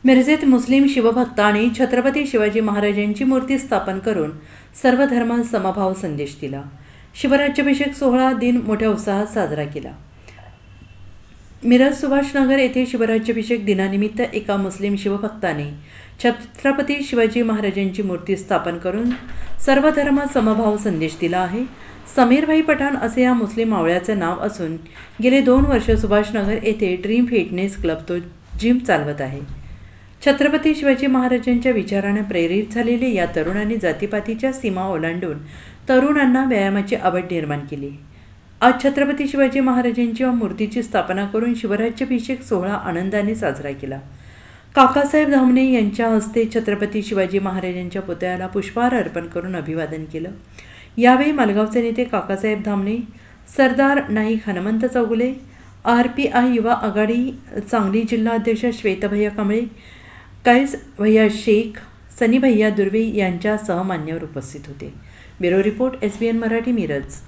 मिरजेत मुस्लिम शिवभक्तांनी छत्रपती शिवाजी महाराजांची मूर्ती स्थापन करून सर्व धर्म समभाव संदेश दिला। शिवराज्याभिषेक सोहळा दिन मोठ्या उत्साहात साजरा केला। मिरज सुभाषनगर येथे शिवराज्याभिषेक दिनानिमित्त एका मुस्लिम शिवभक्ताने छत्रपती शिवाजी महाराजांची मूर्ती स्थापन करून सर्व धर्म समभाव संदेश दिला आहे। समीरभाई पठाण असे या मुस्लिम मावळ्याचे नाव असून गेले 2 वर्ष सुभाषनगर येथे ड्रीम फिटनेस क्लब तो जिम चालवत आहे। छत्रपती शिवाजी महाराजांच्या विचाराने प्रेरित झालेले या तरुणांनी जातीपातीच्या सीमा ओलांडून तरुणांना व्यायामाची आवड निर्माण केली। आज छत्रपती शिवाजी महाराजांच्या मूर्तीची स्थापना करून शिवराज्याभिषेक सोहळा आनंदाने साजरा केला। काकासाहेब धामणे यांच्या हस्ते छत्रपती शिवाजी महाराजांच्या पुतळ्याला पुष्पहार अर्पण करून अभिवादन केलं। यावेळी मालगावचे नेते काकासाहेब धामणे, सरदार नाईक हनुमंत चौगुले, RPI युवा आघाडी सांगली जिल्हा अध्यक्ष श्वेतभैया कांबळे, कैस भैया शेख, सनी भैया दुर्वे यांच्यासह मान्यवर उपस्थित होते। Bureau report SBN Marathi Miraj.